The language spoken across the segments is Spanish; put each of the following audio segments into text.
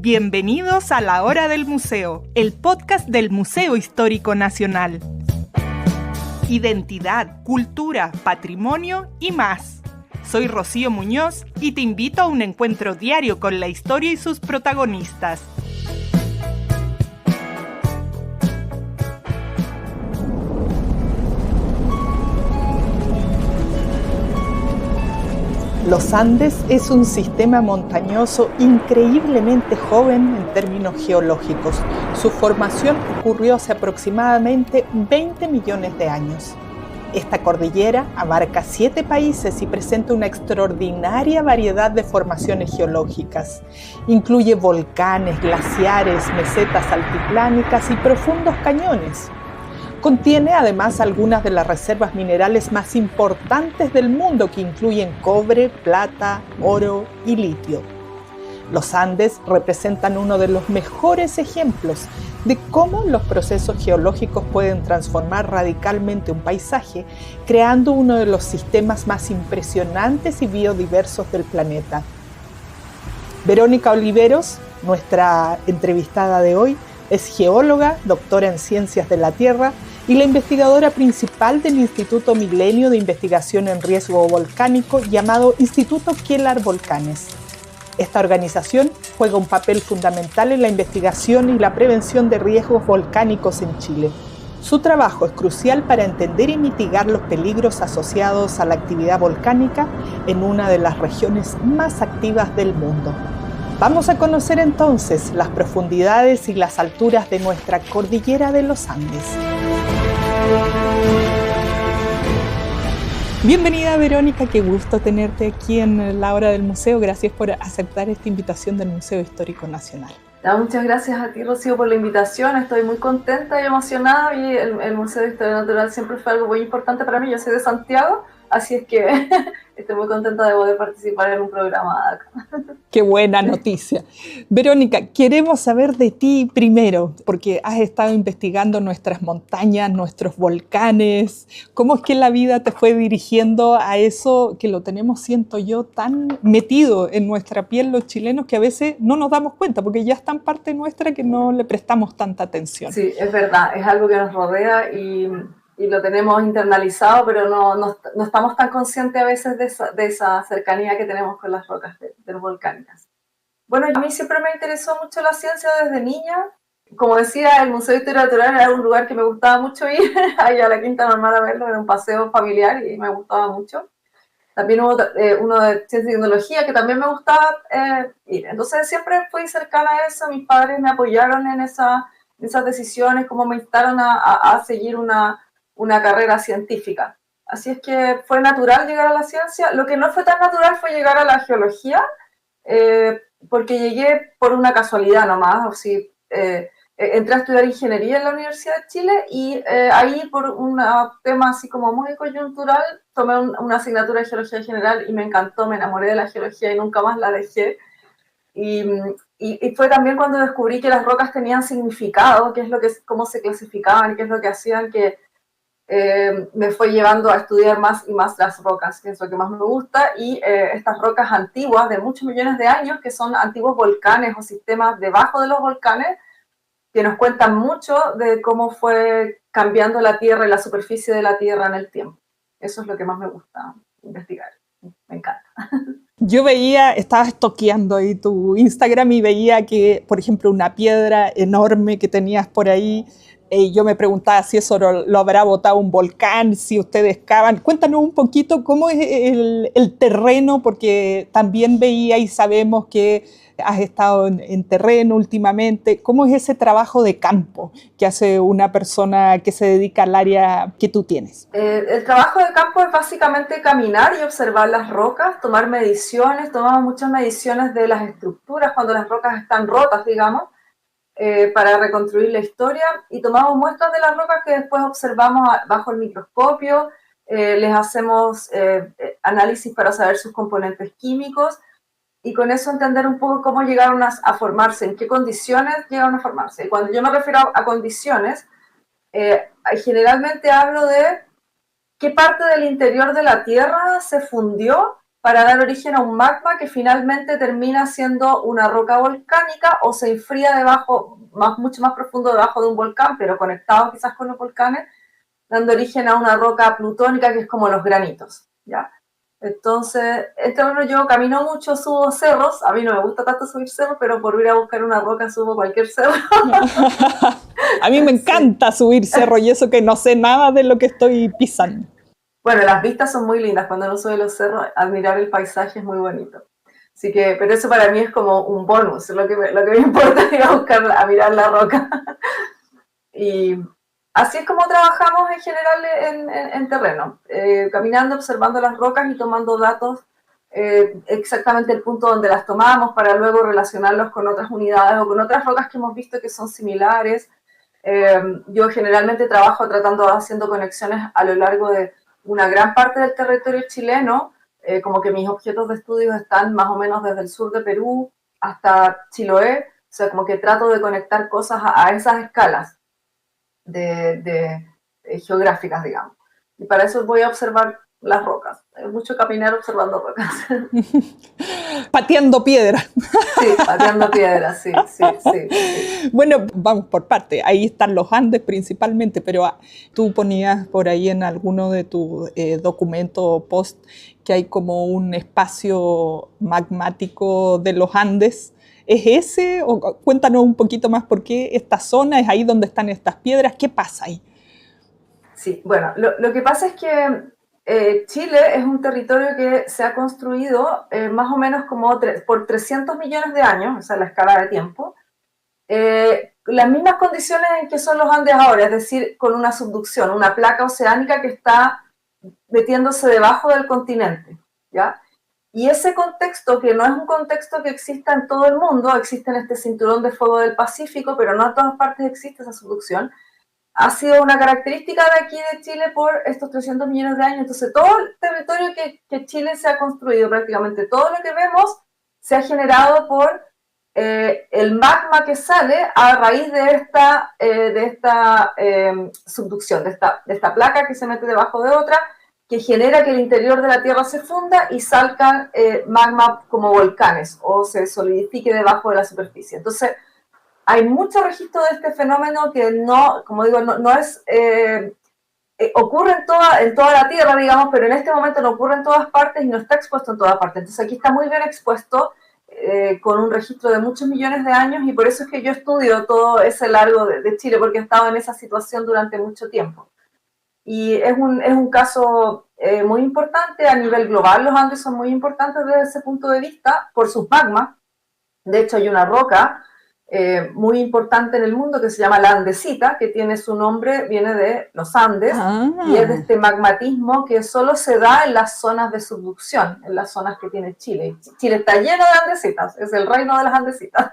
Bienvenidos a La Hora del Museo, el podcast del Museo Histórico Nacional. Identidad, cultura, patrimonio y más. Soy Rocío Muñoz y te invito a un encuentro diario con la historia y sus protagonistas. Los Andes es un sistema montañoso increíblemente joven en términos geológicos. Su formación ocurrió hace aproximadamente 20 millones de años. Esta cordillera abarca 7 países y presenta una extraordinaria variedad de formaciones geológicas. Incluye volcanes, glaciares, mesetas altiplánicas y profundos cañones. Contiene además algunas de las reservas minerales más importantes del mundo que incluyen cobre, plata, oro y litio. Los Andes representan uno de los mejores ejemplos de cómo los procesos geológicos pueden transformar radicalmente un paisaje, creando uno de los sistemas más impresionantes y biodiversos del planeta. Verónica Oliveros, nuestra entrevistada de hoy, es geóloga, doctora en Ciencias de la Tierra y la investigadora principal del Instituto Milenio de Investigación en Riesgo Volcánico llamado Instituto Kielar Volcanes. Esta organización juega un papel fundamental en la investigación y la prevención de riesgos volcánicos en Chile. Su trabajo es crucial para entender y mitigar los peligros asociados a la actividad volcánica en una de las regiones más activas del mundo. Vamos a conocer entonces las profundidades y las alturas de nuestra cordillera de los Andes. Bienvenida Verónica, qué gusto tenerte aquí en La Hora del Museo. Gracias por aceptar esta invitación del Museo Histórico Nacional. Muchas gracias a ti, Rocío, por la invitación. Estoy muy contenta y emocionada y el Museo de Historia Natural siempre fue algo muy importante para mí. Yo soy de Santiago, así es que estoy muy contenta de poder participar en un programa de acá. Qué buena noticia. Verónica, queremos saber de ti primero, porque has estado investigando nuestras montañas, nuestros volcanes. ¿Cómo es que la vida te fue dirigiendo a eso que lo tenemos, siento yo, tan metido en nuestra piel los chilenos que a veces no nos damos cuenta, porque ya es tan parte nuestra que no le prestamos tanta atención? Sí, es verdad, es algo que nos rodea y lo tenemos internalizado, pero no estamos tan conscientes a veces de esa cercanía que tenemos con las rocas de los volcanes. Bueno, a mí siempre me interesó mucho la ciencia desde niña. Como decía, el Museo de Historia Natural era un lugar que me gustaba mucho ir, allá a la Quinta Normal a verlo, era un paseo familiar y me gustaba mucho. También hubo uno de Ciencia y Tecnología que también me gustaba ir. Entonces siempre fui cercana a eso, mis padres me apoyaron en esas decisiones, como me instaron a seguir una carrera científica. Así es que fue natural llegar a la ciencia. Lo que no fue tan natural fue llegar a la geología, porque llegué por una casualidad nomás. Así, entré a estudiar ingeniería en la Universidad de Chile y ahí por un tema así como muy coyuntural tomé una asignatura de geología general y me encantó, me enamoré de la geología y nunca más la dejé. Y fue también cuando descubrí que las rocas tenían significado, cómo se clasificaban y qué es lo que hacían, que me fue llevando a estudiar más y más las rocas, que es lo que más me gusta, y estas rocas antiguas de muchos millones de años, que son antiguos volcanes o sistemas debajo de los volcanes, que nos cuentan mucho de cómo fue cambiando la Tierra y la superficie de la Tierra en el tiempo. Eso es lo que más me gusta investigar, me encanta. Yo estaba estoqueando ahí tu Instagram y veía que, por ejemplo, una piedra enorme que tenías por ahí, yo me preguntaba si eso lo habrá botado un volcán, si ustedes cavan. Cuéntanos un poquito cómo es el terreno, porque también veía y sabemos que has estado en terreno últimamente. ¿Cómo es ese trabajo de campo que hace una persona que se dedica al área que tú tienes? El trabajo de campo es básicamente caminar y observar las rocas, tomar mediciones. Tomamos muchas mediciones de las estructuras cuando las rocas están rotas, digamos, para reconstruir la historia, y tomamos muestras de las rocas que después observamos bajo el microscopio, les hacemos análisis para saber sus componentes químicos y con eso entender un poco cómo llegaron a formarse, en qué condiciones llegaron a formarse. Y cuando yo me refiero a condiciones, generalmente hablo de qué parte del interior de la Tierra se fundió para dar origen a un magma que finalmente termina siendo una roca volcánica o se enfría debajo, mucho más profundo debajo de un volcán, pero conectado quizás con los volcanes, dando origen a una roca plutónica que es como los granitos, ¿ya? Entonces, bueno, yo camino mucho, subo cerros, a mí no me gusta tanto subir cerros, pero por ir a buscar una roca subo cualquier cerro. A mí me encanta subir cerro y eso que no sé nada de lo que estoy pisando. Bueno, las vistas son muy lindas cuando uno sube los cerros, admirar el paisaje es muy bonito. Así que, pero eso para mí es como un bonus, lo que me importa es ir a mirar la roca. Y así es como trabajamos en general en terreno, caminando, observando las rocas y tomando datos, exactamente el punto donde las tomamos para luego relacionarlos con otras unidades o con otras rocas que hemos visto que son similares. Yo generalmente trabajo haciendo conexiones a lo largo de una gran parte del territorio chileno, como que mis objetos de estudio están más o menos desde el sur de Perú hasta Chiloé, o sea, como que trato de conectar cosas a esas escalas geográficas, digamos. Y para eso voy a observar las rocas. Hay mucho caminar observando rocas. Pateando piedras. Sí, pateando piedras, sí. Bueno, vamos por parte. Ahí están los Andes principalmente, pero tú ponías por ahí en alguno de tus documentos o post que hay como un espacio magmático de los Andes. ¿Es ese? O cuéntanos un poquito más por qué esta zona es ahí donde están estas piedras. ¿Qué pasa ahí? Sí, bueno, lo que pasa es que Chile es un territorio que se ha construido más o menos como por 300 millones de años, o sea, la escala de tiempo, las mismas condiciones en que son los Andes ahora, es decir, con una subducción, una placa oceánica que está metiéndose debajo del continente, ¿ya? Y ese contexto, que no es un contexto que exista en todo el mundo, existe en este cinturón de fuego del Pacífico, pero no en todas partes existe esa subducción, ha sido una característica de aquí de Chile por estos 300 millones de años. Entonces, todo el territorio que Chile se ha construido, prácticamente todo lo que vemos, se ha generado por el magma que sale a raíz de esta subducción, de esta placa que se mete debajo de otra, que genera que el interior de la Tierra se funda y salgan magma como volcanes o se solidifique debajo de la superficie. Entonces, hay mucho registro de este fenómeno que no, como digo, no es, ocurre en toda la Tierra, digamos, pero en este momento no ocurre en todas partes y no está expuesto en todas partes. Entonces aquí está muy bien expuesto con un registro de muchos millones de años y por eso es que yo estudio todo ese largo de Chile, porque he estado en esa situación durante mucho tiempo. Y es un caso muy importante a nivel global. Los Andes son muy importantes desde ese punto de vista por sus magmas. De hecho, hay una roca muy importante en el mundo que se llama la andesita, que tiene su nombre, viene de los Andes, y es de este magmatismo que solo se da en las zonas de subducción, en las zonas que tiene Chile. Chile está lleno de andesitas, es el reino de las andesitas.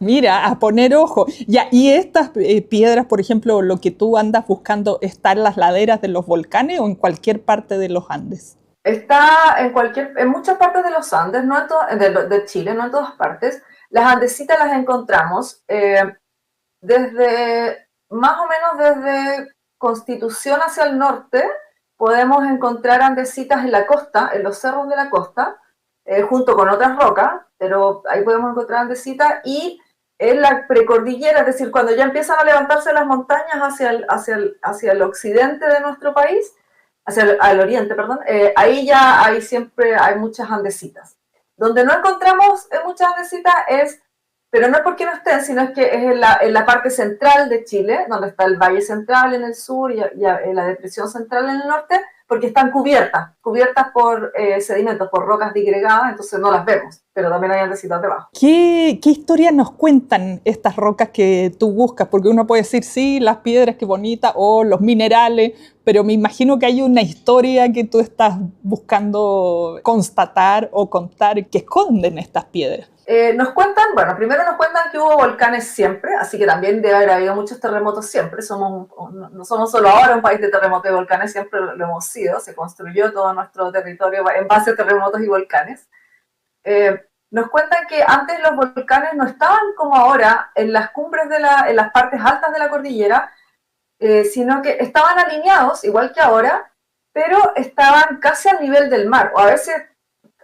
Mira, a poner ojo. Ya, y estas piedras, por ejemplo, lo que tú andas buscando, ¿está en las laderas de los volcanes o en cualquier parte de los Andes? Está en muchas partes de los Andes, no de Chile, no en todas partes. Las andesitas las encontramos más o menos desde Constitución hacia el norte, podemos encontrar andesitas en la costa, en los cerros de la costa, junto con otras rocas, pero ahí podemos encontrar andesitas y en la precordillera, es decir, cuando ya empiezan a levantarse las montañas hacia el occidente de nuestro país, al oriente, perdón, ahí ya siempre hay muchas andesitas. Donde no encontramos muchas andesitas pero no es porque no estén, sino es que es en la parte central de Chile, donde está el Valle Central en el sur y la Depresión Central en el norte, porque están cubiertas por sedimentos, por rocas digregadas, entonces no las vemos, pero también hay andesitas debajo. ¿Qué historia nos cuentan estas rocas que tú buscas? Porque uno puede decir, sí, las piedras, qué bonitas, o los minerales, pero me imagino que hay una historia que tú estás buscando constatar o contar que esconden estas piedras. Primero nos cuentan que hubo volcanes siempre, así que también debe haber habido muchos terremotos siempre. No somos solo ahora un país de terremotos y volcanes, siempre lo hemos sido. Se construyó todo nuestro territorio en base a terremotos y volcanes. Nos cuentan que antes los volcanes no estaban como ahora en las cumbres en las partes altas de la cordillera, sino que estaban alineados, igual que ahora, pero estaban casi al nivel del mar, o a veces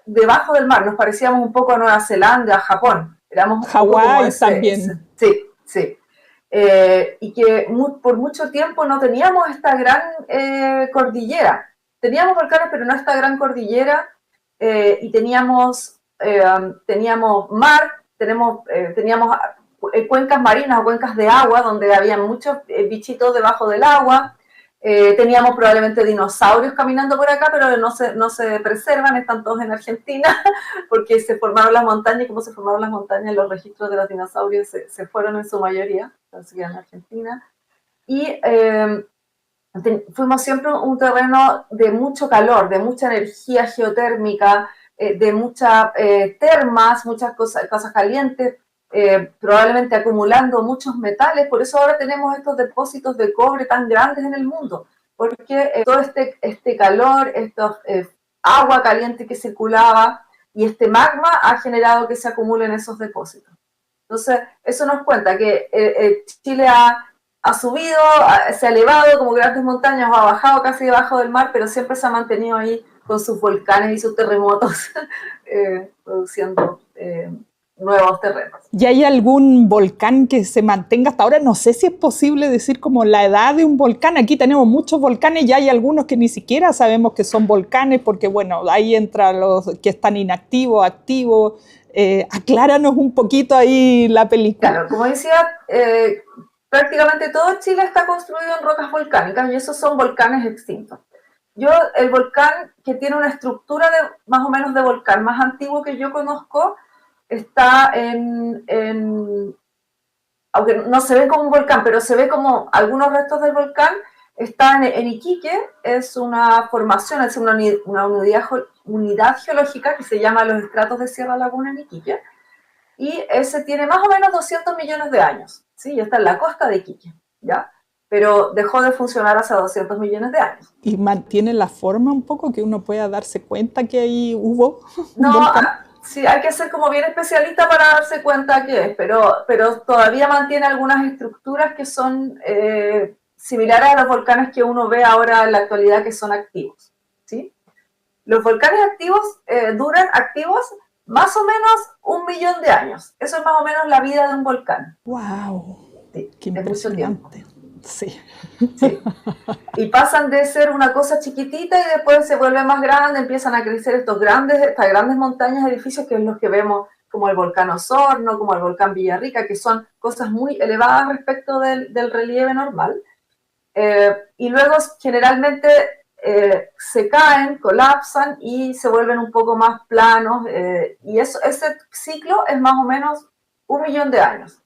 debajo del mar, nos parecíamos un poco a Nueva Zelanda, a Japón, éramos Hawái también. sí, sí. Y que por mucho tiempo no teníamos esta gran cordillera. Teníamos volcanes, pero no esta gran cordillera, y teníamos mar, teníamos cuencas marinas o cuencas de agua donde había muchos bichitos debajo del agua. Teníamos probablemente dinosaurios caminando por acá, pero no se preservan, están todos en Argentina, porque se formaron las montañas, y como se formaron las montañas, los registros de los dinosaurios se fueron en su mayoría, entonces en Argentina. Y fuimos siempre un terreno de mucho calor, de mucha energía geotérmica, de muchas termas, muchas cosas calientes, probablemente acumulando muchos metales. Por eso ahora tenemos estos depósitos de cobre tan grandes en el mundo, porque todo este calor, esta agua caliente que circulaba y este magma ha generado que se acumulen esos depósitos. Entonces, eso nos cuenta que Chile ha subido, se ha elevado como grandes montañas o ha bajado casi debajo del mar, pero siempre se ha mantenido ahí con sus volcanes y sus terremotos produciendo nuevos terrenos. ¿Y hay algún volcán que se mantenga hasta ahora? No sé si es posible decir como la edad de un volcán. Aquí tenemos muchos volcanes y hay algunos que ni siquiera sabemos que son volcanes porque, bueno, ahí entran los que están inactivos, activos. Acláranos un poquito ahí la película. Claro, como decía, prácticamente todo Chile está construido en rocas volcánicas y esos son volcanes extintos. El volcán que tiene una estructura más o menos de volcán más antiguo que yo conozco está aunque no se ve como un volcán, pero se ve como algunos restos del volcán, está en Iquique, es una formación, es una unidad geológica que se llama los estratos de Sierra Laguna en Iquique, y ese tiene más o menos 200 millones de años, ¿sí? Y está en la costa de Iquique, ¿ya? Pero dejó de funcionar hace 200 millones de años. ¿Y mantiene la forma un poco que uno pueda darse cuenta que ahí hubo un volcán? Sí, hay que ser como bien especialista para darse cuenta que es, pero todavía mantiene algunas estructuras que son similares a los volcanes que uno ve ahora en la actualidad que son activos, ¿sí? Los volcanes activos duran activos más o menos 1 millón de años. Eso es más o menos la vida de un volcán. ¡Wow! Sí, ¡Qué impresionante! Sí. Sí. Y pasan de ser una cosa chiquitita y después se vuelve más grande, empiezan a crecer estas grandes montañas, edificios, que es los que vemos como el volcán Osorno, como el volcán Villarrica, que son cosas muy elevadas respecto del relieve normal. Y luego generalmente se caen, colapsan y se vuelven un poco más planos. Y ese ciclo es más o menos 1 millón de años.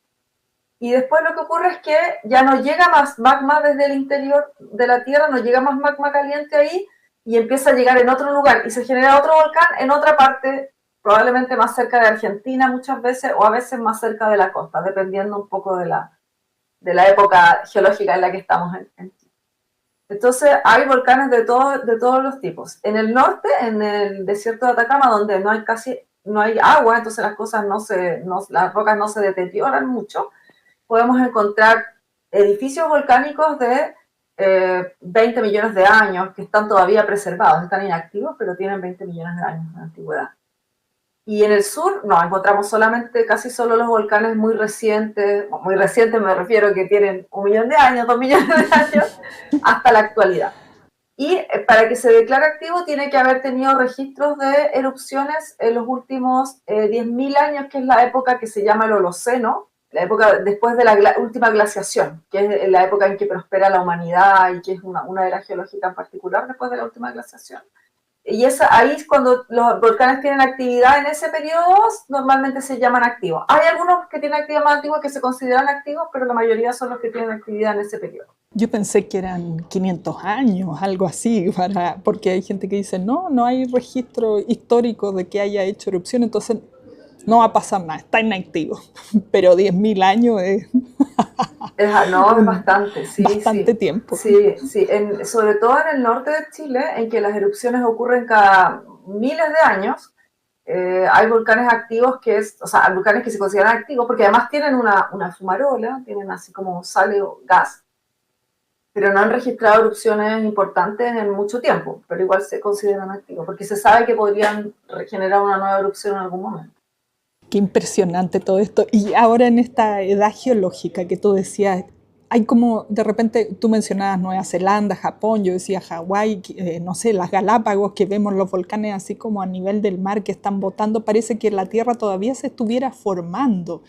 Y después lo que ocurre es que ya no llega más magma desde el interior de la Tierra, no llega más magma caliente ahí y empieza a llegar en otro lugar y se genera otro volcán en otra parte, probablemente más cerca de Argentina muchas veces o a veces más cerca de la costa, dependiendo un poco de la época geológica en la que estamos en Chile. Entonces hay volcanes de todos los tipos. En el norte, en el desierto de Atacama, donde no hay agua, entonces las rocas no se deterioran mucho, podemos encontrar edificios volcánicos de 20 millones de años que están todavía preservados, están inactivos, pero tienen 20 millones de años de antigüedad. Y en el sur, no, encontramos casi solo los volcanes muy recientes me refiero que tienen 1 millón de años, 2 millones de años, hasta la actualidad. Y para que se declare activo tiene que haber tenido registros de erupciones en los últimos 10.000 años, que es la época que se llama el Holoceno, la época después de la última glaciación, que es la época en que prospera la humanidad y que es una era geológica en particular después de la última glaciación. Y ahí es cuando los volcanes tienen actividad en ese periodo, normalmente se llaman activos. Hay algunos que tienen actividad más antigua que se consideran activos, pero la mayoría son los que tienen actividad en ese periodo. Yo pensé que eran 500 años, algo así, porque hay gente que dice, no hay registro histórico de que haya hecho erupción, entonces no va a pasar nada, está inactivo. Pero 10.000 años es... No, es bastante, sí. Bastante tiempo. Sí. Sobre todo en el norte de Chile, en que las erupciones ocurren cada miles de años, hay volcanes activos hay volcanes que se consideran activos, porque además tienen una fumarola, tienen así como sale o gas. pero no han registrado erupciones importantes en mucho tiempo, pero igual se consideran activos, porque se sabe que podrían generar una nueva erupción en algún momento. Qué impresionante todo esto. Y ahora en esta edad geológica que tú decías, hay como, de repente, tú mencionabas Nueva Zelanda, Japón, yo decía Hawái, no sé, las Galápagos, que vemos los volcanes así como a nivel del mar que están botando, parece que la Tierra todavía se estuviera formando.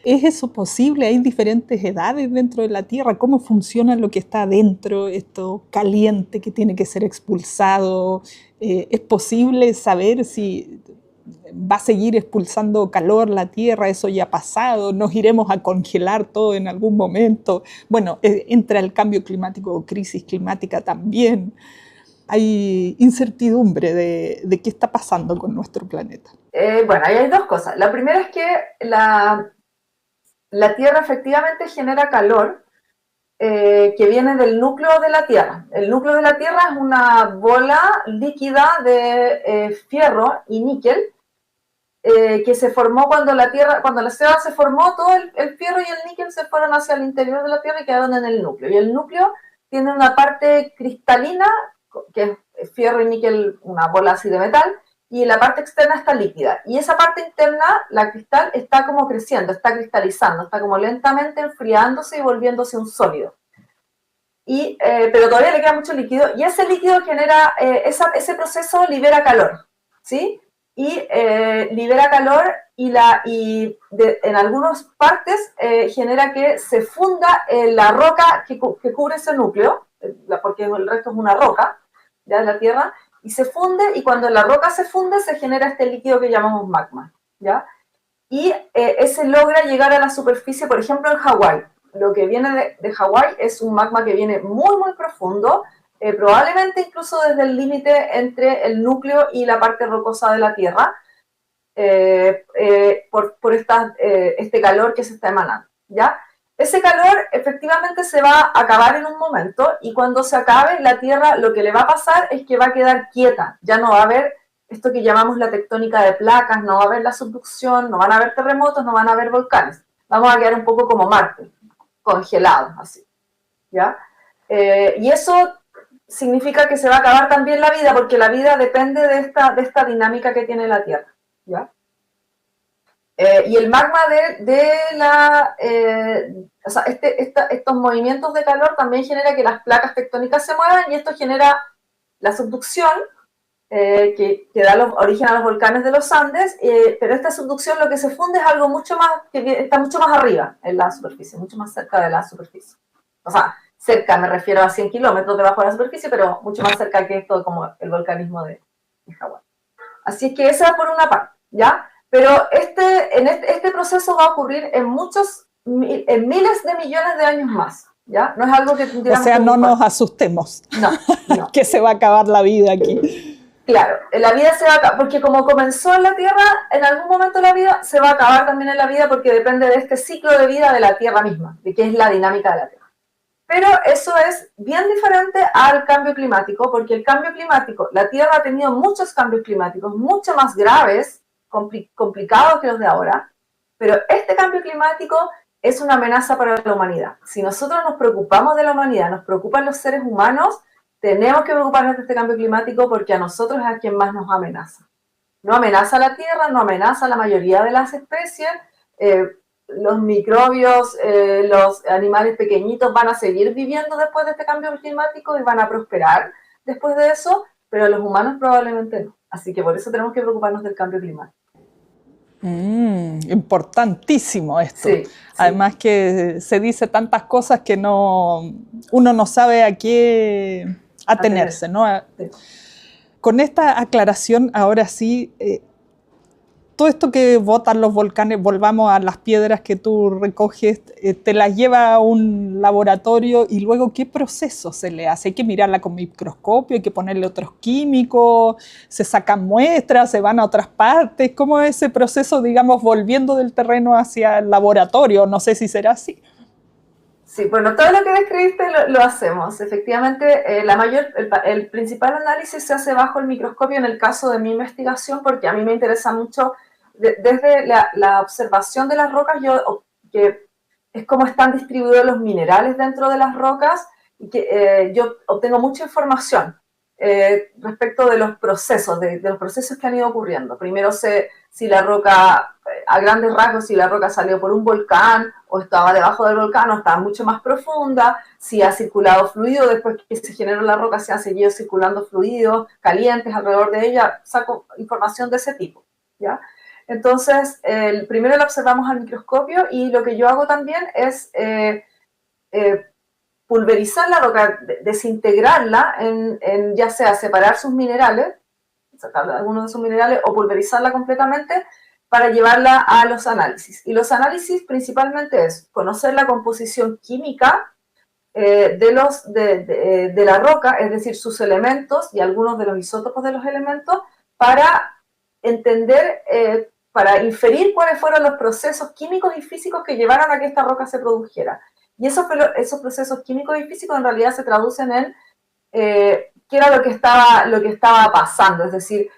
¿Es eso posible? ¿Hay diferentes edades dentro de la Tierra? ¿Cómo funciona lo que está adentro, esto caliente que tiene que ser expulsado? ¿Es posible saber si va a seguir expulsando calor la Tierra? ¿Eso ya ha pasado? ¿Nos iremos a congelar todo en algún momento? Bueno, entra el cambio climático o crisis climática también. Hay incertidumbre de qué está pasando con nuestro planeta. Bueno, ahí hay dos cosas. La primera es que la Tierra efectivamente genera calor que viene del núcleo de la Tierra. El núcleo de la Tierra es una bola líquida de fierro y níquel que se formó cuando la Tierra se formó, todo el fierro y el níquel se fueron hacia el interior de la Tierra y quedaron en el núcleo. Y el núcleo tiene una parte cristalina, que es fierro y níquel, una bola así de metal, y la parte externa está líquida. Y esa parte interna, la cristal, está como creciendo, está cristalizando, está como lentamente enfriándose y volviéndose un sólido. Pero todavía le queda mucho líquido, y ese líquido genera, ese proceso libera calor, ¿sí? Y libera calor en algunas partes genera que se funda la roca que cubre ese núcleo, porque el resto es una roca, ya de la Tierra, y se funde, y cuando la roca se funde se genera este líquido que llamamos magma, ¿ya? Y ese logra llegar a la superficie, por ejemplo, en Hawái. Lo que viene de Hawái es un magma que viene muy, muy profundo, probablemente incluso desde el límite entre el núcleo y la parte rocosa de la Tierra, por este calor que se está emanando, ¿ya? Ese calor efectivamente se va a acabar en un momento, y cuando se acabe, la Tierra lo que le va a pasar es que va a quedar quieta, ya no va a haber esto que llamamos la tectónica de placas, no va a haber la subducción, no van a haber terremotos, no van a haber volcanes, vamos a quedar un poco como Marte, congelados, así, ¿ya? Y eso significa que se va a acabar también la vida, porque la vida depende de esta dinámica que tiene la Tierra, ¿ya? Y el magma o sea, estos movimientos de calor también genera que las placas tectónicas se muevan, y esto genera la subducción que da origen a los volcanes de los Andes, pero esta subducción lo que se funde es algo mucho más, que está mucho más arriba en la superficie, mucho más cerca de la superficie. O sea, cerca me refiero a 100 kilómetros debajo de la superficie, pero mucho más cerca que esto, como el volcanismo de Hawái. Así es que esa es por una parte, ¿ya? Pero este proceso va a ocurrir en miles de millones de años más, ¿ya? No es algo que tuviéramos. O sea, no nos asustemos. No. Que se va a acabar la vida aquí. Claro, la vida se va a acabar, porque como comenzó en la Tierra, en algún momento la vida se va a acabar también en la vida, porque depende de este ciclo de vida de la Tierra misma, de qué es la dinámica de la Tierra. Pero eso es bien diferente al cambio climático, porque el cambio climático, la Tierra ha tenido muchos cambios climáticos, mucho más graves, complicados que los de ahora, pero este cambio climático es una amenaza para la humanidad. Si nosotros nos preocupamos de la humanidad, nos preocupan los seres humanos, tenemos que preocuparnos de este cambio climático, porque a nosotros es a quien más nos amenaza. No amenaza a la Tierra, no amenaza a la mayoría de las especies, los microbios, los animales pequeñitos van a seguir viviendo después de este cambio climático y van a prosperar después de eso, pero los humanos probablemente no. Así que por eso tenemos que preocuparnos del cambio climático. Importantísimo esto. Sí, Además que se dice tantas cosas que uno no sabe a qué atenerse, ¿no? Sí. Con esta aclaración, ahora sí, todo esto que botan los volcanes, volvamos a las piedras que tú recoges, te las lleva a un laboratorio, y luego ¿qué proceso se le hace? Hay que mirarla con microscopio, hay que ponerle otros químicos, se sacan muestras, se van a otras partes. ¿Cómo es ese proceso, digamos, volviendo del terreno hacia el laboratorio? No sé si será así. Sí, bueno, todo lo que describiste lo hacemos. Efectivamente, el principal análisis se hace bajo el microscopio en el caso de mi investigación, porque a mí me interesa mucho desde la observación de las rocas, que es cómo están distribuidos los minerales dentro de las rocas, y que yo obtengo mucha información respecto de los procesos, de los procesos que han ido ocurriendo. Primero sé si la roca, a grandes rasgos, si la roca salió por un volcán o estaba debajo del volcán o estaba mucho más profunda, si ha circulado fluido después que se generó la roca, si han seguido circulando fluidos calientes alrededor de ella, saco información de ese tipo, ¿ya? Entonces, primero la observamos al microscopio y lo que yo hago también es pulverizar la roca, desintegrarla en ya sea separar sus minerales, sacarle algunos de sus minerales o pulverizarla completamente para llevarla a los análisis. Y los análisis principalmente es conocer la composición química de la roca, es decir, sus elementos y algunos de los isótopos de los elementos, para entender, para inferir cuáles fueron los procesos químicos y físicos que llevaron a que esta roca se produjera. Y esos procesos químicos y físicos en realidad se traducen en qué era lo que estaba pasando, es decir,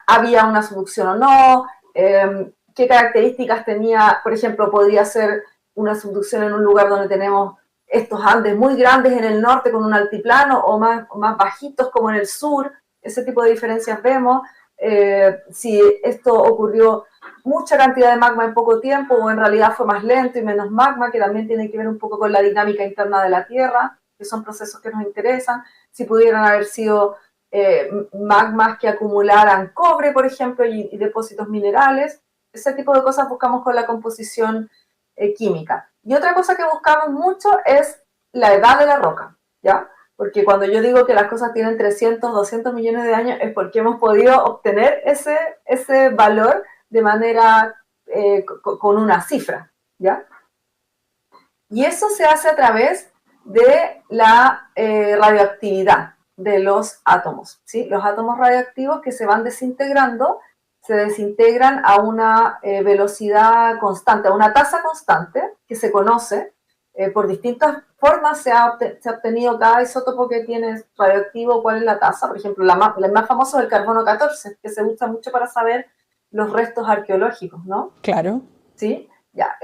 había una subducción o no, qué características tenía, por ejemplo, podría ser una subducción en un lugar donde tenemos estos Andes muy grandes en el norte con un altiplano o más bajitos como en el sur, ese tipo de diferencias vemos, si esto ocurrió mucha cantidad de magma en poco tiempo o en realidad fue más lento y menos magma, que también tiene que ver un poco con la dinámica interna de la Tierra, que son procesos que nos interesan, si pudieran haber sido magmas que acumularan cobre, por ejemplo, y depósitos minerales, ese tipo de cosas buscamos con la composición química. Y otra cosa que buscamos mucho es la edad de la roca, ¿ya? Porque cuando yo digo que las cosas tienen 300, 200 millones de años es porque hemos podido obtener ese valor de manera con una cifra, ¿ya? Y eso se hace a través de la radioactividad de los átomos, ¿sí? Los átomos radioactivos que se van desintegrando, se desintegran a una velocidad constante, a una tasa constante que se conoce. Por distintas formas se ha obtenido cada isótopo que tiene radioactivo, cuál es la tasa. Por ejemplo, la más famosa es el carbono 14, que se usa mucho para saber los restos arqueológicos, ¿no? Claro. ¿Sí? Ya.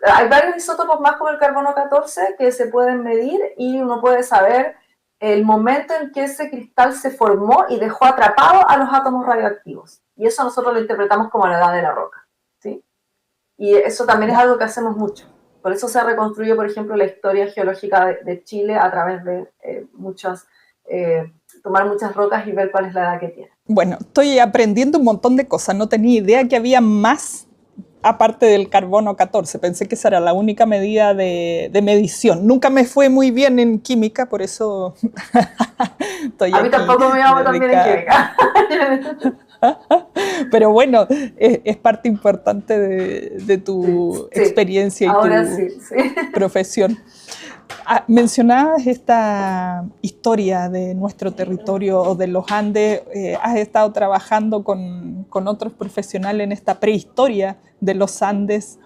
Hay varios isótopos más como el carbono 14 que se pueden medir y uno puede saber el momento en que ese cristal se formó y dejó atrapado a los átomos radioactivos. Y eso nosotros lo interpretamos como la edad de la roca, ¿sí? Y eso también es algo que hacemos mucho. Por eso se reconstruye, por ejemplo, la historia geológica de Chile a través de tomar muchas rocas y ver cuál es la edad que tiene. Bueno, estoy aprendiendo un montón de cosas. No tenía idea que había más aparte del carbono 14. Pensé que esa era la única medida de medición. Nunca me fue muy bien en química, por eso estoy A mí tampoco me iba tan bien en química. Pero bueno, es parte importante de tu experiencia y ahora tu profesión. Mencionabas esta historia de nuestro territorio o de los Andes. Has estado trabajando con otros profesionales en esta prehistoria de los Andes.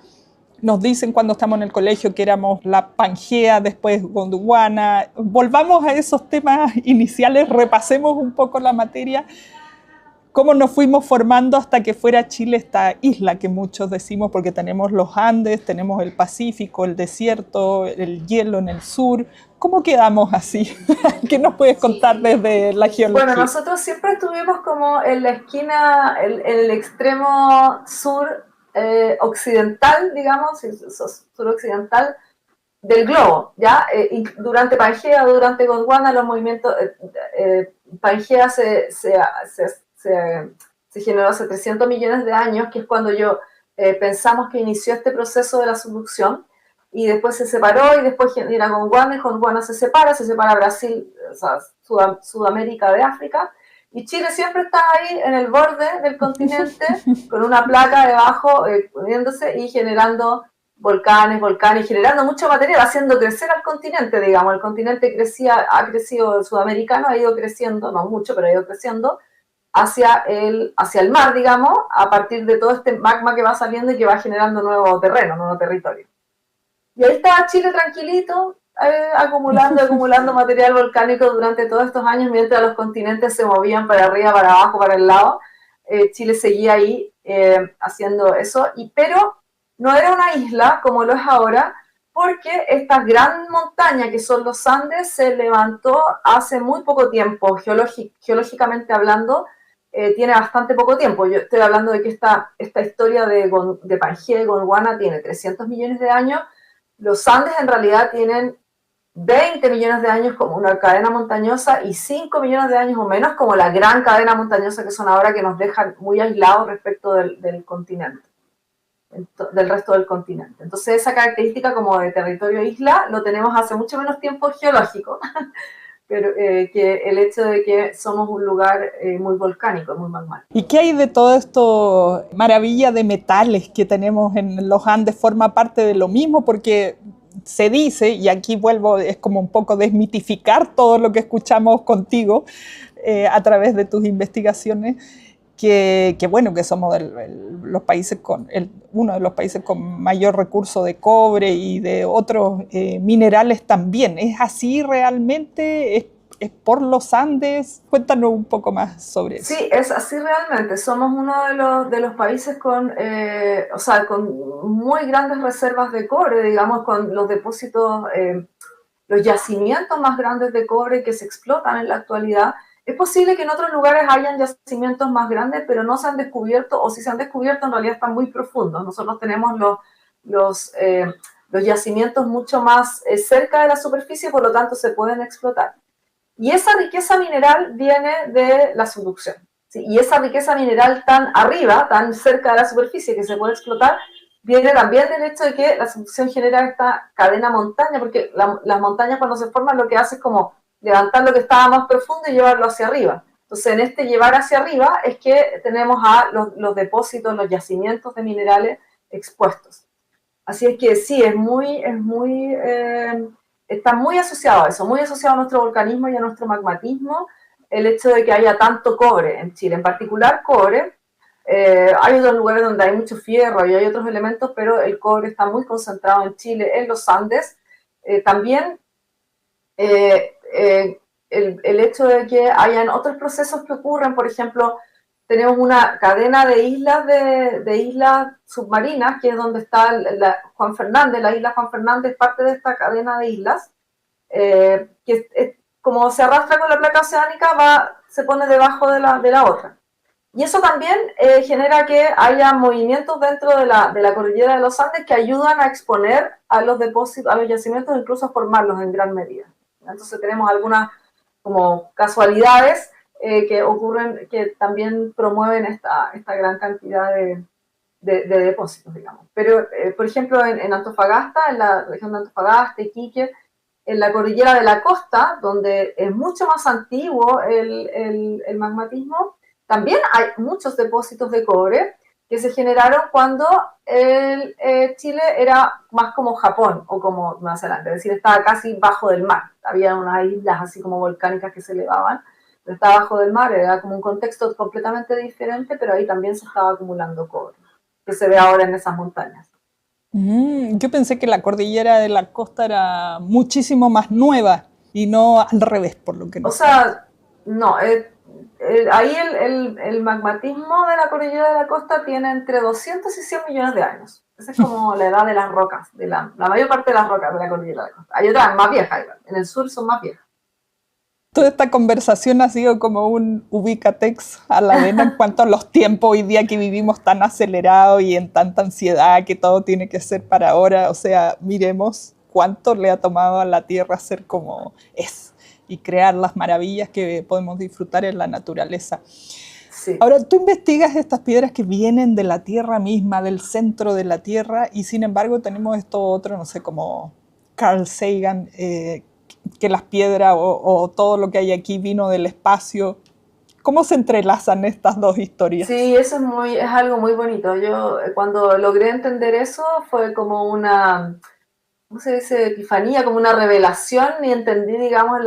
Nos dicen cuando estamos en el colegio que éramos la Pangea, después Gondwana. Volvamos a esos temas iniciales, repasemos un poco la materia. Cómo nos fuimos formando hasta que fuera Chile esta isla que muchos decimos, porque tenemos los Andes, tenemos el Pacífico, el desierto, el hielo en el sur. ¿Cómo quedamos así? ¿Qué nos puedes contar desde la geología? Bueno, nosotros siempre estuvimos como en la esquina, en el extremo sur occidental, digamos, suroccidental del globo, ¿ya? Durante Pangea, durante Gondwana, los movimientos, Pangea se generó hace 300 millones de años, que es cuando pensamos que inició este proceso de la subducción, y después se separó, y después genera Gondwana, y Gondwana se separa Brasil, o sea, Sudamérica de África, y Chile siempre está ahí en el borde del continente, con una placa debajo, poniéndose y generando volcanes, generando mucho material, haciendo crecer al continente, digamos. El continente ha crecido, el sudamericano ha ido creciendo, no mucho, pero ha ido creciendo, hacia el mar, digamos, a partir de todo este magma que va saliendo y que va generando nuevo terreno, nuevo territorio. Y ahí estaba Chile tranquilito, acumulando material volcánico durante todos estos años, mientras los continentes se movían para arriba, para abajo, para el lado. Chile seguía ahí haciendo eso, pero no era una isla como lo es ahora, porque esta gran montaña que son los Andes se levantó hace muy poco tiempo, geológicamente hablando, tiene bastante poco tiempo. Yo estoy hablando de que esta historia de Pangea y Gondwana tiene 300 millones de años. Los Andes en realidad tienen 20 millones de años como una cadena montañosa y 5 millones de años o menos como la gran cadena montañosa que son ahora, que nos dejan muy aislados respecto del continente, del resto del continente. Entonces esa característica como de territorio isla lo tenemos hace mucho menos tiempo geológico, pero que el hecho de que somos un lugar muy volcánico, muy magmático. ¿Y qué hay de todo esto, maravilla de metales que tenemos en los Andes? ¿Forma parte de lo mismo? Porque se dice, y aquí vuelvo, es como un poco desmitificar todo lo que escuchamos contigo a través de tus investigaciones, que bueno, que somos los países uno de los países con mayor recurso de cobre y de otros minerales también. ¿Es así realmente? ¿Es por los Andes? Cuéntanos un poco más sobre eso. Sí, es así realmente. Somos uno de los países con muy grandes reservas de cobre, digamos, con los depósitos, los yacimientos más grandes de cobre que se explotan en la actualidad. Es posible que en otros lugares hayan yacimientos más grandes, pero no se han descubierto, o si se han descubierto en realidad están muy profundos. Nosotros tenemos los yacimientos mucho más cerca de la superficie, por lo tanto se pueden explotar. Y esa riqueza mineral viene de la subducción, ¿sí? Y esa riqueza mineral tan arriba, tan cerca de la superficie que se puede explotar, viene también del hecho de que la subducción genera esta cadena montaña, porque las montañas cuando se forman lo que hace es como levantar lo que estaba más profundo y llevarlo hacia arriba. Entonces en este llevar hacia arriba es que tenemos a los depósitos, los yacimientos de minerales expuestos. Así es que sí, está muy asociado a eso, muy asociado a nuestro volcanismo y a nuestro magmatismo, el hecho de que haya tanto cobre en Chile, en particular cobre. Hay otros lugares donde hay mucho fierro y hay otros elementos, pero el cobre está muy concentrado en Chile, en los Andes. También el hecho de que hayan otros procesos que ocurren, por ejemplo, tenemos una cadena de islas submarinas, que es donde está Juan Fernández, la isla Juan Fernández, parte de esta cadena de islas, que como se arrastra con la placa oceánica, se pone debajo de la otra. Y eso también genera que haya movimientos dentro de la cordillera de los Andes que ayudan a exponer a los depósitos, a los yacimientos, incluso a formarlos en gran medida. Entonces tenemos algunas como casualidades que ocurren, que también promueven esta gran cantidad de depósitos, digamos. Pero, por ejemplo, en Antofagasta, en la región de Antofagasta, Iquique, en la cordillera de la costa, donde es mucho más antiguo el magmatismo, también hay muchos depósitos de cobre que se generaron cuando Chile era más como Japón o como Nueva Zelanda, es decir, estaba casi bajo del mar. Había unas islas así como volcánicas que se elevaban, pero estaba bajo del mar, era como un contexto completamente diferente, pero ahí también se estaba acumulando cobre, que se ve ahora en esas montañas. Yo pensé que la cordillera de la costa era muchísimo más nueva y no al revés, por lo que no. O sea, no, ahí el magmatismo de la cordillera de la costa tiene entre 200 y 100 millones de años. Esa es como la edad de las rocas, de la mayor parte de las rocas de la cordillera de la costa. Hay otras más viejas, en el sur son más viejas. Toda esta conversación ha sido como un ubicatex a la vena en cuanto a los tiempos hoy día que vivimos tan acelerados y en tanta ansiedad que todo tiene que ser para ahora. O sea, miremos cuánto le ha tomado a la Tierra ser como es y crear las maravillas que podemos disfrutar en la naturaleza. Sí. Ahora, tú investigas estas piedras que vienen de la Tierra misma, del centro de la Tierra, y sin embargo tenemos esto otro, no sé, como Carl Sagan, que las piedras o todo lo que hay aquí vino del espacio. ¿Cómo se entrelazan estas dos historias? Sí, eso es algo muy bonito. Yo cuando logré entender eso fue como una, ¿cómo se dice? Epifanía, como una revelación, y entendí, digamos,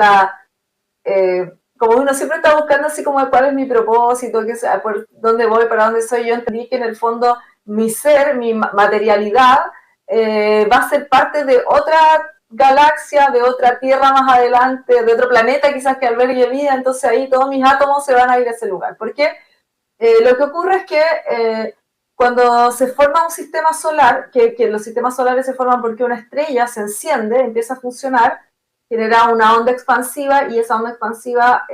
como uno siempre está buscando así como cuál es mi propósito, por dónde voy, para dónde soy. Yo entendí que en el fondo mi ser, mi materialidad, va a ser parte de otra galaxia, de otra tierra más adelante, de otro planeta quizás que albergue vida. Entonces ahí todos mis átomos se van a ir a ese lugar. Porque lo que ocurre es que Cuando se forma un sistema solar, que los sistemas solares se forman porque una estrella se enciende, empieza a funcionar, genera una onda expansiva y esa onda expansiva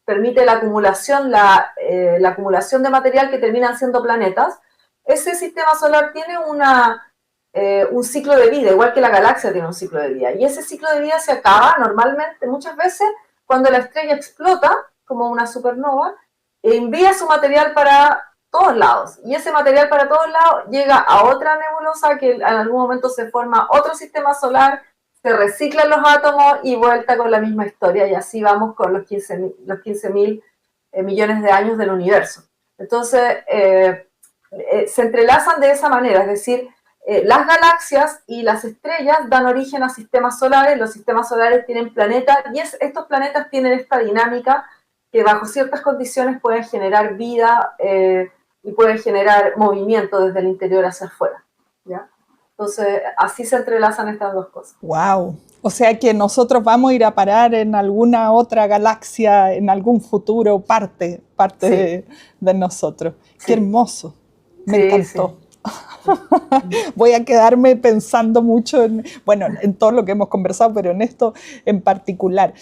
permite la acumulación de material que terminan siendo planetas. Ese sistema solar tiene un ciclo de vida, igual que la galaxia tiene un ciclo de vida. Y ese ciclo de vida se acaba normalmente, muchas veces, cuando la estrella explota, como una supernova, e envía su material para todos lados. Y ese material para todos lados llega a otra nebulosa que en algún momento se forma otro sistema solar, se reciclan los átomos y vuelta con la misma historia. Y así vamos con los 15.000 millones de años del universo. Entonces, se entrelazan de esa manera, es decir, las galaxias y las estrellas dan origen a sistemas solares, los sistemas solares tienen planetas y estos planetas tienen esta dinámica que bajo ciertas condiciones pueden generar vida y pueden generar movimiento desde el interior hacia afuera, ¿ya? Entonces, así se entrelazan estas dos cosas. ¡Wow! O sea que nosotros vamos a ir a parar en alguna otra galaxia en algún futuro, parte sí. de nosotros. Sí. ¡Qué hermoso! Me encantó. Sí. Voy a quedarme pensando mucho en todo lo que hemos conversado, pero en esto en particular.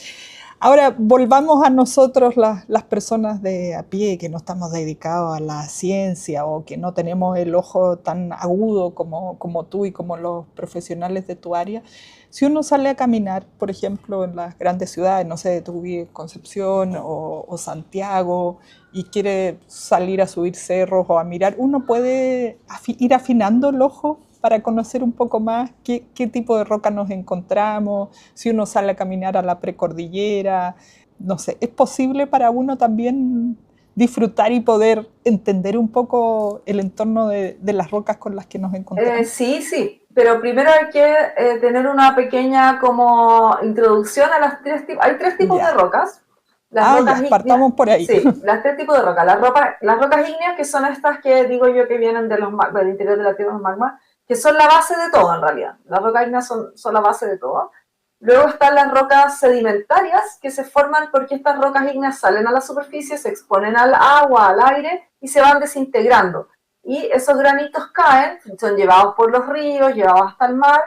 Ahora, volvamos a nosotros, las personas de a pie, que no estamos dedicados a la ciencia o que no tenemos el ojo tan agudo como tú y como los profesionales de tu área. Si uno sale a caminar, por ejemplo, en las grandes ciudades, no sé, tú vives Concepción o Santiago, y quiere salir a subir cerros o a mirar, ¿uno puede ir afinando el ojo para conocer un poco más qué tipo de roca nos encontramos? Si uno sale a caminar a la precordillera, no sé, ¿es posible para uno también disfrutar y poder entender un poco el entorno de las rocas con las que nos encontramos? Sí, pero primero hay que tener una pequeña como introducción a las tres tipos. Hay tres tipos de rocas. Las rocas ígneas, partamos por ahí. Sí, las tres tipos de rocas. Las rocas ígneas, que son estas que digo yo que vienen del interior de la Tierra, los magmas, que son la base de todo en realidad. Las rocas ígneas son la base de todo. Luego están las rocas sedimentarias, que se forman porque estas rocas ígneas salen a la superficie, se exponen al agua, al aire, y se van desintegrando. Y esos granitos caen, son llevados por los ríos, llevados hasta el mar,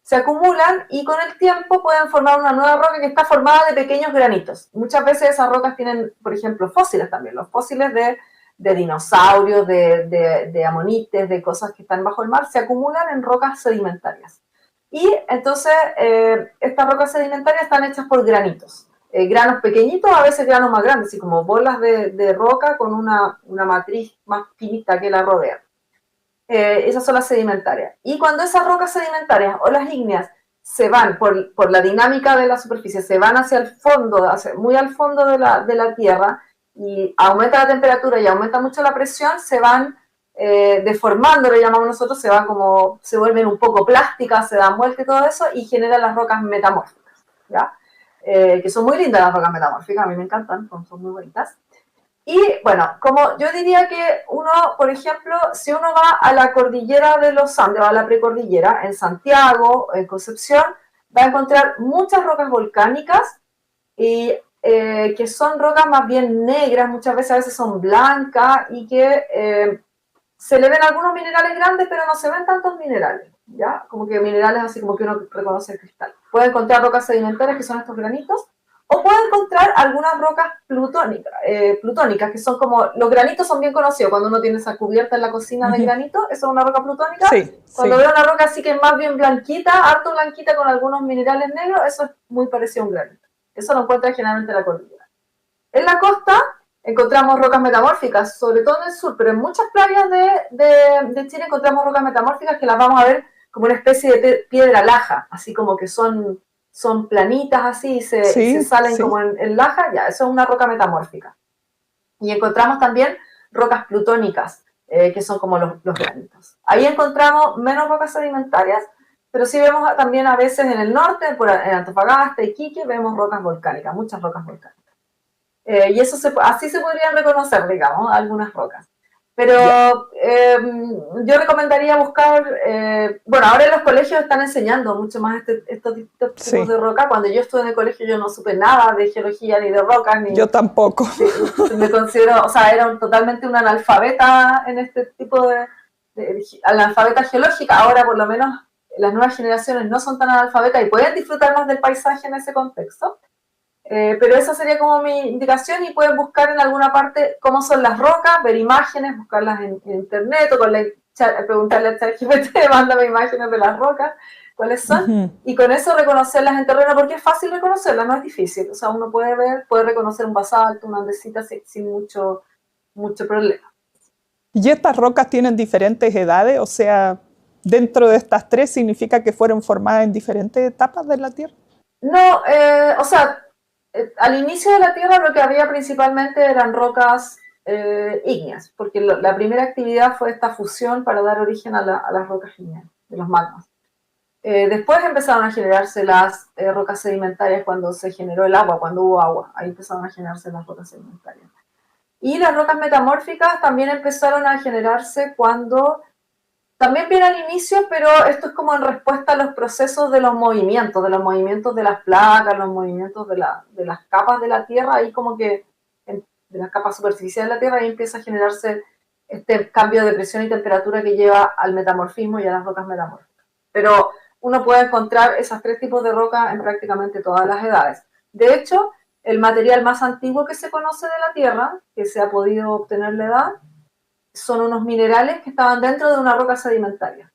se acumulan y con el tiempo pueden formar una nueva roca que está formada de pequeños granitos. Muchas veces esas rocas tienen, por ejemplo, fósiles también. Los fósiles de dinosaurios, de amonites, de cosas que están bajo el mar, se acumulan en rocas sedimentarias. Y entonces estas rocas sedimentarias están hechas por granitos. Granos pequeñitos, a veces granos más grandes, así como bolas de roca con una matriz más finita que la rodea. Esas son las sedimentarias. Y cuando esas rocas sedimentarias o las ígneas se van por la dinámica de la superficie, se van hacia el fondo, muy al fondo de la Tierra, y aumenta la temperatura y aumenta mucho la presión, se van deformando, lo llamamos nosotros, se vuelven un poco plásticas, se dan vuelta y todo eso, y generan las rocas metamórficas, ¿ya? Que son muy lindas las rocas metamórficas, a mí me encantan, son muy bonitas. Y bueno, como yo diría que uno, por ejemplo, si uno va a la cordillera de los Andes, va a la precordillera, en Santiago, en Concepción, va a encontrar muchas rocas volcánicas y que son rocas más bien negras, muchas veces a veces son blancas y que se le ven algunos minerales grandes, pero no se ven tantos minerales, ¿ya? Como que minerales así como que uno reconoce el cristal. Puede encontrar rocas sedimentarias, que son estos granitos, o puede encontrar algunas rocas plutónicas, que son como, los granitos son bien conocidos, cuando uno tiene esa cubierta en la cocina de granito, eso es una roca plutónica. Sí, cuando veo una roca así que es más bien blanquita, harto blanquita con algunos minerales negros, eso es muy parecido a un granito. Eso lo encuentra generalmente en la cordillera. En la costa encontramos rocas metamórficas, sobre todo en el sur, pero en muchas playas de Chile encontramos rocas metamórficas que las vamos a ver como una especie de piedra laja, así como que son planitas así y se salen como en laja, ya, eso es una roca metamórfica. Y encontramos también rocas plutónicas, que son como los granitos. Ahí encontramos menos rocas sedimentarias, pero sí vemos también a veces en el norte, en Antofagasta, Iquique, vemos rocas volcánicas, muchas rocas volcánicas. Y eso así se podrían reconocer, digamos, algunas rocas. Pero Ya, yo recomendaría buscar, bueno, ahora en los colegios están enseñando mucho más estos tipos sí, de roca. Cuando yo estuve en el colegio yo no supe nada de geología ni de rocas, yo ni tampoco. me considero, o sea, era totalmente una analfabeta en este tipo de analfabeta geológica. Ahora por lo menos las nuevas generaciones no son tan analfabetas y pueden disfrutar más del paisaje en ese contexto. Pero esa sería como mi indicación y pueden buscar en alguna parte cómo son las rocas, ver imágenes, buscarlas en internet o preguntarle a ChatGPT, mándame imágenes de las rocas, cuáles son, Ujú. y con eso reconocerlas en terreno, porque es fácil reconocerlas, no es difícil. O sea, uno puede ver, puede reconocer un basalto, una andesita sin mucho problema. ¿Y estas rocas tienen diferentes edades? O sea, dentro de estas tres significa que fueron formadas en diferentes etapas de la Tierra. No, o sea, al inicio de la Tierra lo que había principalmente eran rocas ígneas, porque la primera actividad fue esta fusión para dar origen a las rocas ígneas, de los magmas. Después empezaron a generarse las rocas sedimentarias cuando se generó el agua, cuando hubo agua, ahí empezaron a generarse las rocas sedimentarias. Y las rocas metamórficas también empezaron a generarse cuando también viene al inicio, pero esto es como en respuesta a los procesos de los movimientos de las placas, los movimientos de las capas de la Tierra, ahí como que de las capas superficiales de la Tierra, ahí empieza a generarse este cambio de presión y temperatura que lleva al metamorfismo y a las rocas metamórficas. Pero uno puede encontrar esos tres tipos de rocas en prácticamente todas las edades. De hecho, el material más antiguo que se conoce de la Tierra, que se ha podido obtener la edad, son unos minerales que estaban dentro de una roca sedimentaria.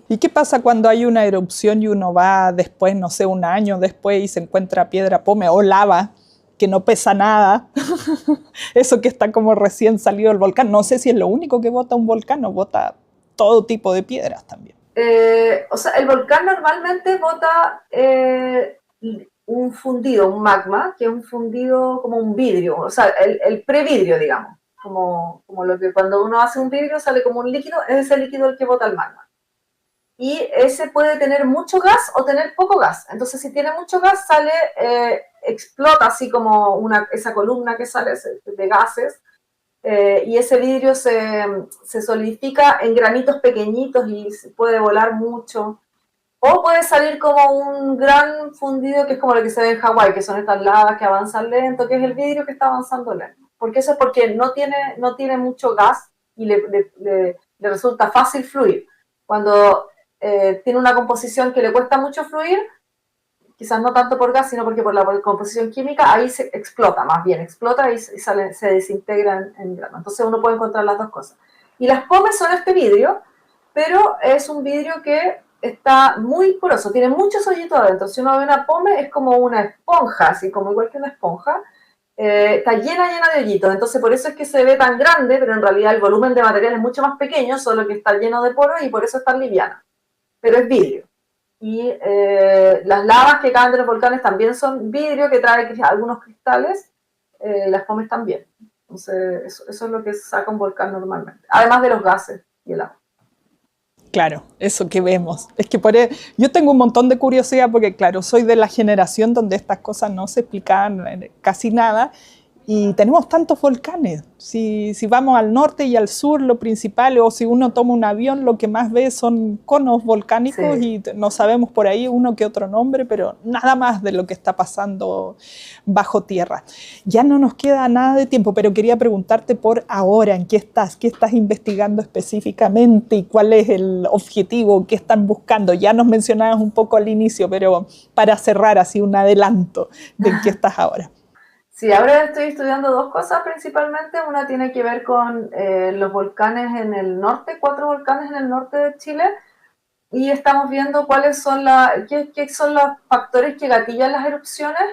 ¿Y qué pasa cuando hay una erupción y uno va después, no sé, un año después y se encuentra piedra pómez o lava que no pesa nada? Eso que está como recién salido del volcán. No sé si es lo único que bota un volcán o bota todo tipo de piedras también. O sea, el volcán normalmente bota un fundido, un magma, que es un fundido como un vidrio, o sea, el previdrio, digamos, como lo que cuando uno hace un vidrio sale como un líquido, es ese líquido el que bota el magma. Y ese puede tener mucho gas o tener poco gas. Entonces, si tiene mucho gas, sale, explota así como esa columna que sale de gases, y ese vidrio se solidifica en granitos pequeñitos y se puede volar mucho. O puede salir como un gran fundido que es como lo que se ve en Hawái, que son estas lavas que avanzan lento, que es el vidrio que está avanzando lento. Porque eso es porque no tiene mucho gas y le resulta fácil fluir. Cuando tiene una composición que le cuesta mucho fluir, quizás no tanto por gas, sino porque por la composición química, ahí se explota, más bien explota y se desintegra en grano. Entonces uno puede encontrar las dos cosas. Y las pomes son este vidrio, pero es un vidrio que está muy poroso, tiene muchos hoyitos adentro. Si uno ve una pome, es como una esponja, así como igual que una esponja. Está llena de hoyitos, entonces por eso es que se ve tan grande, pero en realidad el volumen de material es mucho más pequeño, solo que está lleno de poros y por eso es tan liviana. Pero es vidrio. Y las lavas que caen de los volcanes también son vidrio que trae algunos cristales, las pomes también. Entonces, eso es lo que saca un volcán normalmente, además de los gases y el agua. Claro, eso que vemos. Es que yo tengo un montón de curiosidad porque, claro, soy de la generación donde estas cosas no se explicaban casi nada y tenemos tantos volcanes. Si vamos al norte y al sur, lo principal, o si uno toma un avión, lo que más ve son conos volcánicos Sí. y no sabemos por ahí uno que otro nombre, pero nada más de lo que está pasando bajo tierra. Ya no nos queda nada de tiempo, pero quería preguntarte por ahora, ¿en qué estás investigando específicamente y cuál es el objetivo que están buscando? Ya nos mencionabas un poco al inicio, pero para cerrar así un adelanto de en qué estás ahora. Sí, ahora estoy estudiando dos cosas principalmente. Una tiene que ver con los volcanes en el norte, 4 volcanes en el norte de Chile, y estamos viendo qué son los factores que gatillan las erupciones,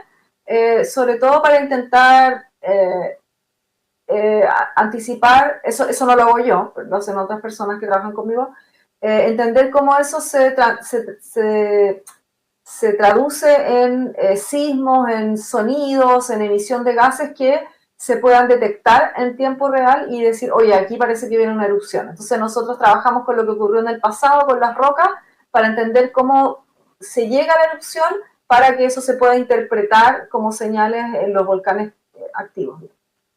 sobre todo para intentar anticipar, eso no lo hago yo, lo hacen otras personas que trabajan conmigo, entender cómo eso se traduce en sismos, en sonidos, en emisión de gases que se puedan detectar en tiempo real y decir, oye, aquí parece que viene una erupción. Entonces nosotros trabajamos con lo que ocurrió en el pasado, con las rocas, para entender cómo se llega a la erupción para que eso se pueda interpretar como señales en los volcanes activos.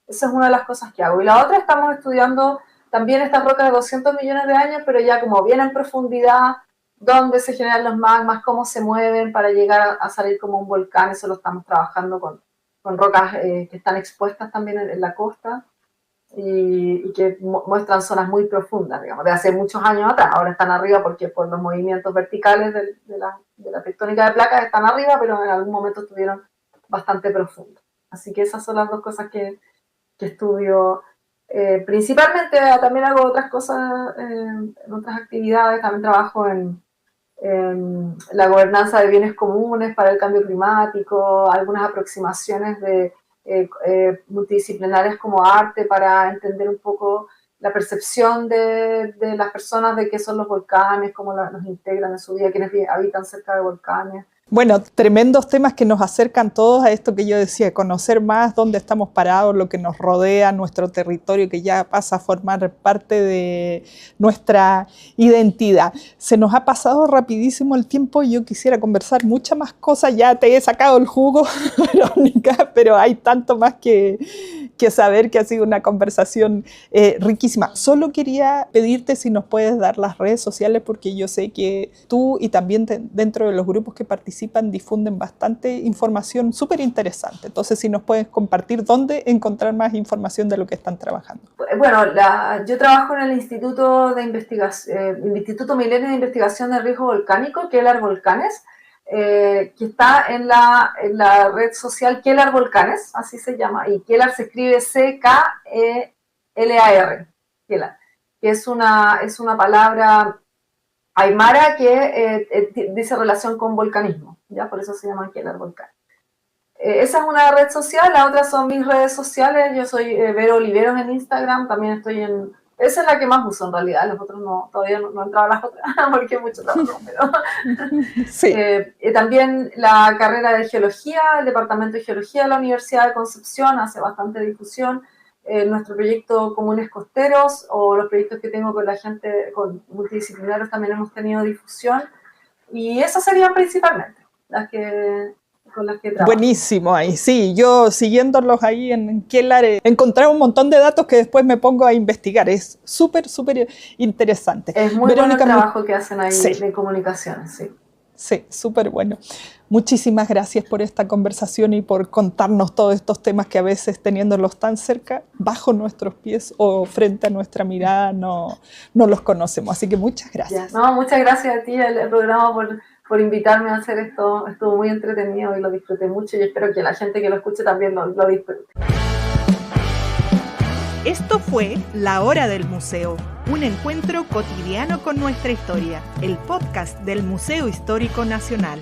Esa es una de las cosas que hago. Y la otra, estamos estudiando también estas rocas de 200 millones de años, pero ya como bien en profundidad, dónde se generan los magmas, cómo se mueven para llegar a salir como un volcán. Eso lo estamos trabajando con rocas que están expuestas también en la costa y que muestran zonas muy profundas, digamos, de hace muchos años atrás. Ahora están arriba porque por los movimientos verticales de la tectónica de placas están arriba, pero en algún momento estuvieron bastante profundos. Así que esas son las dos cosas que estudio. Principalmente también hago otras cosas en otras actividades. También trabajo en la gobernanza de bienes comunes para el cambio climático, algunas aproximaciones multidisciplinarias como arte para entender un poco la percepción de las personas de qué son los volcanes, cómo los integran en su vida, quienes habitan cerca de volcanes. Bueno, tremendos temas que nos acercan todos a esto que yo decía, conocer más dónde estamos parados, lo que nos rodea, nuestro territorio que ya pasa a formar parte de nuestra identidad. Se nos ha pasado rapidísimo el tiempo y yo quisiera conversar muchas más cosas, ya te he sacado el jugo, Verónica, pero hay tanto más que saber, que ha sido una conversación riquísima. Solo quería pedirte si nos puedes dar las redes sociales, porque yo sé que tú y también dentro de los grupos que participan difunden bastante información súper interesante. Entonces, si nos puedes compartir dónde encontrar más información de lo que están trabajando. Bueno, yo trabajo en el Instituto Milenio de Investigación de Riesgo Volcánico, Quellar Volcanes, que está en la red social Quellar Volcanes, así se llama, y Quellar se escribe C-K-E-L-A-R, Quellar, que es una palabra aymara que dice relación con volcanismo, ¿ya? Por eso se llama Quellar Volcanes. Esa es una red social, la otra son mis redes sociales. Yo soy Vero Oliveros en Instagram, también estoy esa es la que más uso en realidad, los otros todavía no he entrado a las otras porque hay mucho trabajo, pero sí. También la carrera de Geología, el Departamento de Geología de la Universidad de Concepción hace bastante difusión. Nuestro proyecto Comunes Costeros o los proyectos que tengo con la gente, con multidisciplinarios, también hemos tenido difusión, y esas serían principalmente con las que trabajo. Buenísimo, ahí sí, yo siguiéndolos ahí en Quellar encontré un montón de datos que después me pongo a investigar. Es súper interesante. Es muy Verónica, bueno el trabajo que hacen ahí de comunicaciones, sí. Sí, súper bueno. Muchísimas gracias por esta conversación y por contarnos todos estos temas que a veces teniéndolos tan cerca, bajo nuestros pies o frente a nuestra mirada, no los conocemos. Así que muchas gracias. No, muchas gracias a ti, el programa, por invitarme a hacer esto. Estuvo muy entretenido y lo disfruté mucho, y espero que la gente que lo escuche también lo disfrute. Esto fue La Hora del Museo, un encuentro cotidiano con nuestra historia, el podcast del Museo Histórico Nacional.